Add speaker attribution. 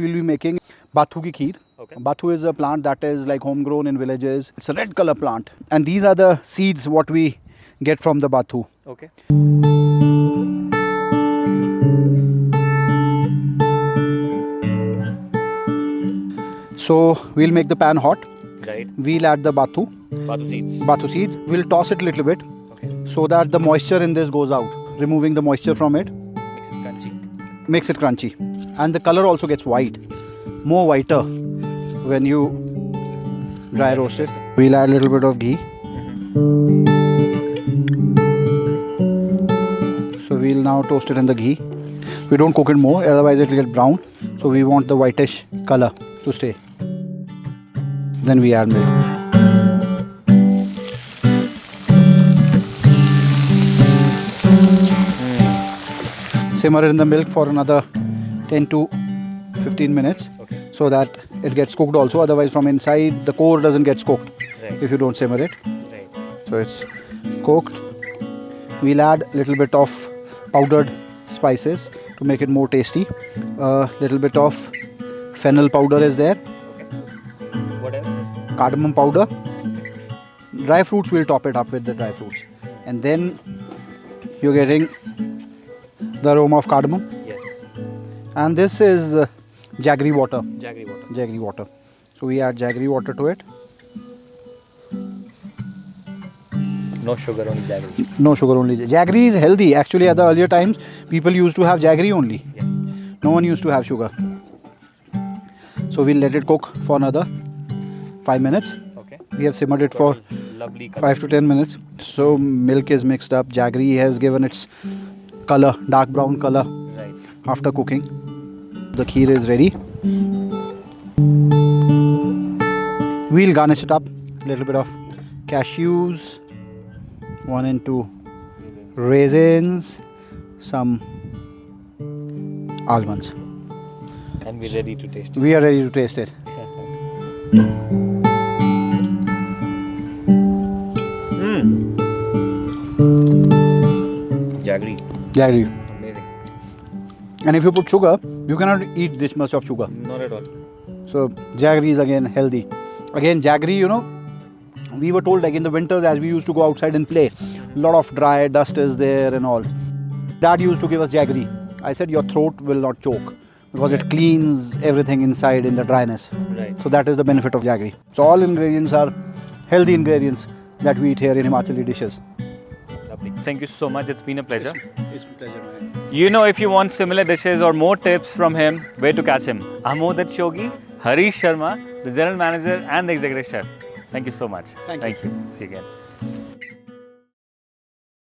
Speaker 1: We'll be making Bathu ki kheer.
Speaker 2: Okay.
Speaker 1: Bathu is a plant that is like homegrown in villages. It's a red color plant. And these are the seeds what we get from the Bathu.
Speaker 2: Okay.
Speaker 1: So we'll make the pan hot.
Speaker 2: Right.
Speaker 1: We'll add the Bathu
Speaker 2: seeds.
Speaker 1: Bathu seeds. We'll toss it a little bit
Speaker 2: Okay.
Speaker 1: so that the moisture in this goes out, removing the moisture from it.
Speaker 2: Makes it crunchy.
Speaker 1: Makes it crunchy. And the color also gets white, more whiter when you dry roast it. We'll add a little bit of ghee. So we'll now toast it in the ghee. We don't cook it more, otherwise it will get brown. So we want the whitish color to stay. Then we add milk. Simmer it in the milk for another 10 to 15 minutes.
Speaker 2: Okay.
Speaker 1: So that it gets cooked also. Otherwise from inside the core doesn't get cooked
Speaker 2: Right.
Speaker 1: if you don't simmer it.
Speaker 2: Right.
Speaker 1: So it's cooked. We'll add a little bit of powdered spices to make it more tasty. A little bit of fennel powder is there.
Speaker 2: Okay. What else?
Speaker 1: Cardamom powder. Dry fruits, we'll top it up with the dry fruits. And then you're getting the aroma of cardamom.
Speaker 2: Yes.
Speaker 1: And this is jaggery water.
Speaker 2: Jaggery water.
Speaker 1: Jaggery water. So we add jaggery water to it.
Speaker 2: No sugar, only jaggery.
Speaker 1: No sugar, only jaggery is healthy. Actually, at the earlier times, people used to have jaggery only.
Speaker 2: Yes.
Speaker 1: No one used to have sugar. So we'll let it cook for another 5 minutes.
Speaker 2: Okay.
Speaker 1: We have simmered it for
Speaker 2: Lovely color.
Speaker 1: 5 to 10 minutes. So milk is mixed up. Jaggery has given its color, dark brown color
Speaker 2: Right.
Speaker 1: after cooking. The kheer is ready. We'll garnish it up. A little bit of cashews, 1 and 2 raisins, some almonds.
Speaker 2: And we're ready to taste it.
Speaker 1: We are ready to taste it.
Speaker 2: Jaggery.
Speaker 1: Jaggery.
Speaker 2: Amazing.
Speaker 1: And if you put sugar, you cannot eat this much of sugar.
Speaker 2: Not at all.
Speaker 1: So jaggery is again healthy. Again, jaggery, we were told like in the winters as we used to go outside and play, a lot of dry dust is there and all. Dad used to give us jaggery. I said your throat will not choke because it cleans everything inside in the dryness.
Speaker 2: Right.
Speaker 1: So that is the benefit of jaggery. So all ingredients are healthy ingredients that we eat here in Himachali dishes.
Speaker 2: Lovely. Thank you so much. It's been a pleasure.
Speaker 1: It's a pleasure, man.
Speaker 2: If you want similar dishes or more tips from him, where to catch him? Aamod Resorts, Harish Sharma, the General Manager and the Executive Chef. Thank you so much.
Speaker 1: Thank you.
Speaker 2: See you again.